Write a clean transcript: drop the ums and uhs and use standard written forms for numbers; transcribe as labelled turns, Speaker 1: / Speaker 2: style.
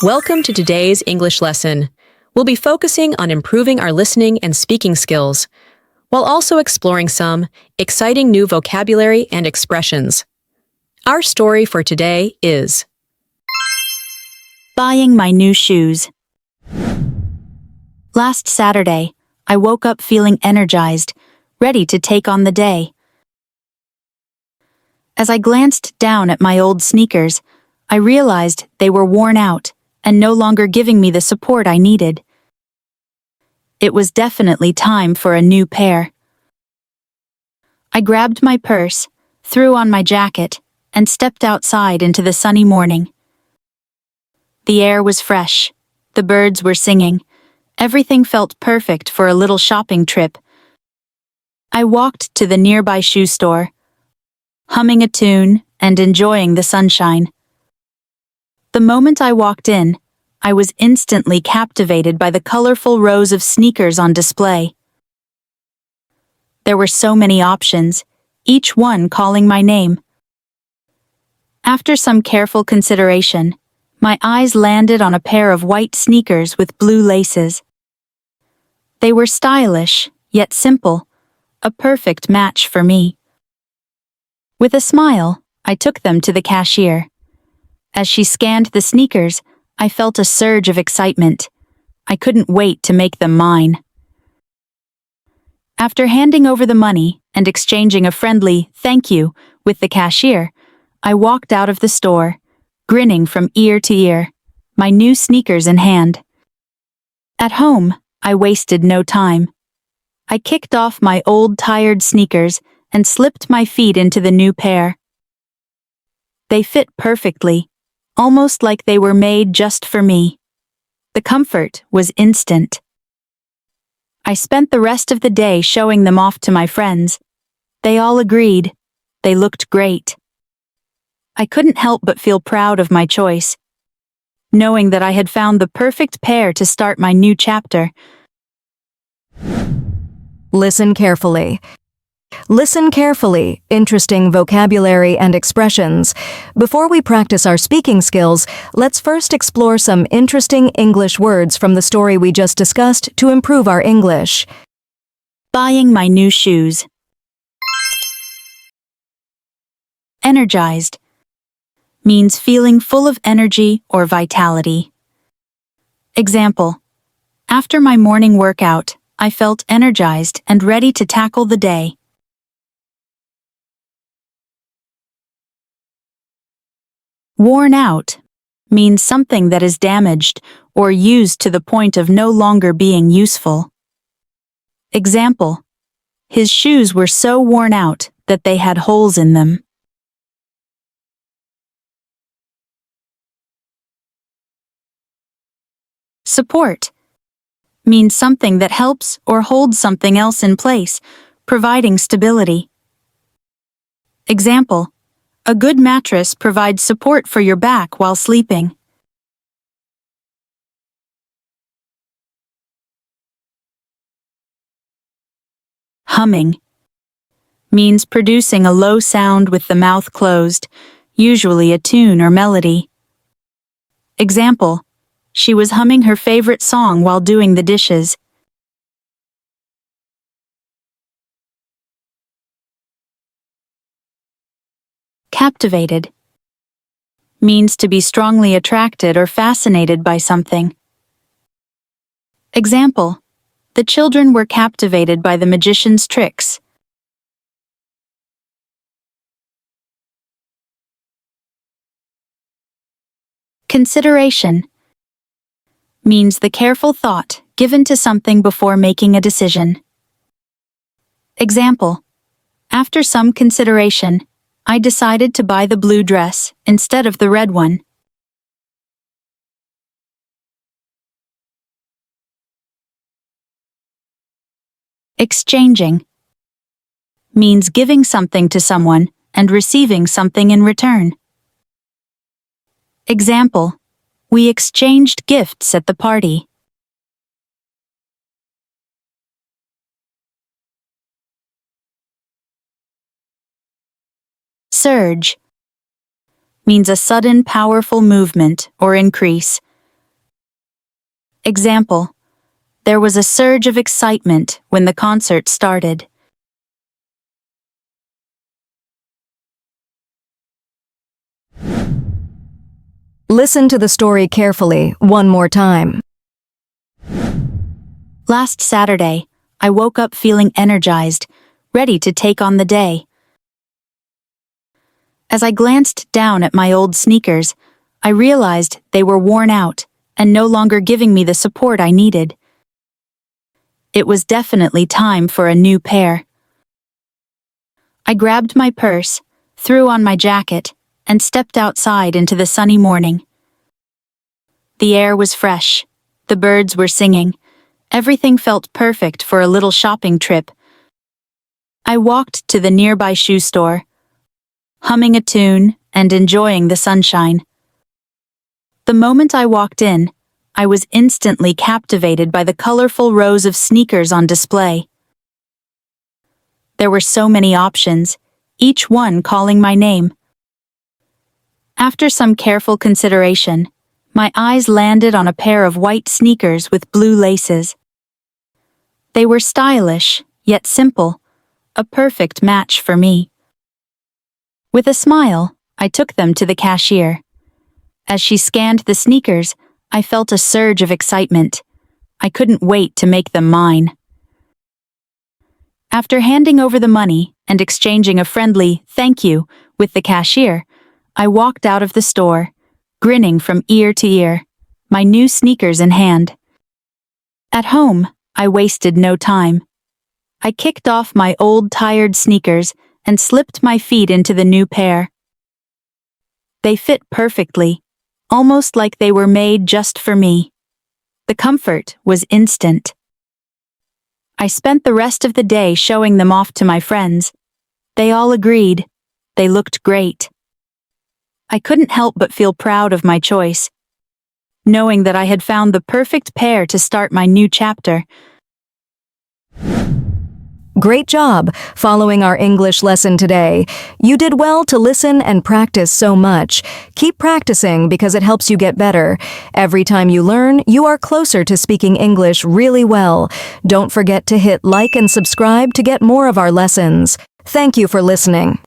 Speaker 1: Welcome to today's English lesson. We'll be focusing on improving our listening and speaking skills, while also exploring some exciting new vocabulary and expressions. Our story for today is
Speaker 2: Buying my new shoes. Last Saturday, I woke up feeling energized, ready to take on the day. As I glanced down at my old sneakers, I realized they were worn out and no longer giving me the support I needed. It was definitely time for a new pair. I grabbed my purse, threw on my jacket, and stepped outside into the sunny morning. The air was fresh, the birds were singing, everything felt perfect for a little shopping trip. I walked to the nearby shoe store, humming a tune and enjoying the sunshine. The moment I walked in, I was instantly captivated by the colorful rows of sneakers on display. There were so many options, each one calling my name. After some careful consideration, my eyes landed on a pair of white sneakers with blue laces. They were stylish, yet simple, a perfect match for me. With a smile, I took them to the cashier. As she scanned the sneakers, I felt a surge of excitement. I couldn't wait to make them mine. After handing over the money and exchanging a friendly "thank you" with the cashier, I walked out of the store, grinning from ear to ear, my new sneakers in hand. At home, I wasted no time. I kicked off my old tired sneakers and slipped my feet into the new pair. They fit perfectly, almost like they were made just for me. The comfort was instant. I spent the rest of the day showing them off to my friends. They all agreed. They looked great. I couldn't help but feel proud of my choice, knowing that I had found the perfect pair to start my new chapter.
Speaker 3: Listen carefully. Listen carefully, interesting vocabulary and expressions. Before we practice our speaking skills, let's first explore some interesting English words from the story we just discussed to improve our English.
Speaker 2: Buying my new shoes. Energized means feeling full of energy or vitality. Example: after my morning workout, I felt energized and ready to tackle the day. Worn out means something that is damaged or used to the point of no longer being useful. Example: his shoes were so worn out that they had holes in them. Support means something that helps or holds something else in place, providing stability. Example: a good mattress provides support for your back while sleeping. Humming means producing a low sound with the mouth closed, usually a tune or melody. Example: she was humming her favorite song while doing the dishes. Captivated means to be strongly attracted or fascinated by something. Example: the children were captivated by the magician's tricks. Consideration means the careful thought given to something before making a decision. Example: after some consideration, I decided to buy the blue dress instead of the red one. Exchanging means giving something to someone and receiving something in return. Example: we exchanged gifts at the party. Surge means a sudden, powerful movement or increase, Example: there was a surge of excitement when the concert started.
Speaker 3: Listen to the story carefully one more time.
Speaker 2: Last Saturday, I woke up feeling energized, ready to take on the day. As I glanced down at my old sneakers, I realized they were worn out and no longer giving me the support I needed. It was definitely time for a new pair. I grabbed my purse, threw on my jacket, and stepped outside into the sunny morning. The air was fresh, the birds were singing, everything felt perfect for a little shopping trip. I walked to the nearby shoe store, humming a tune and enjoying the sunshine. The moment I walked in, I was instantly captivated by the colorful rows of sneakers on display. There were so many options, each one calling my name. After some careful consideration, my eyes landed on a pair of white sneakers with blue laces. They were stylish, yet simple, a perfect match for me. With a smile, I took them to the cashier. As she scanned the sneakers, I felt a surge of excitement. I couldn't wait to make them mine. After handing over the money and exchanging a friendly "thank you" with the cashier, I walked out of the store, grinning from ear to ear, my new sneakers in hand. At home, I wasted no time. I kicked off my old tired sneakers and slipped my feet into the new pair. They fit perfectly, almost like they were made just for me. The comfort was instant. I spent the rest of the day showing them off to my friends. They all agreed. They looked great. I couldn't help but feel proud of my choice, knowing that I had found the perfect pair to start my new chapter.
Speaker 3: Great job following our English lesson today. You did well to listen and practice so much. Keep practicing because it helps you get better. Every time you learn, you are closer to speaking English really well. Don't forget to hit like and subscribe to get more of our lessons. Thank you for listening.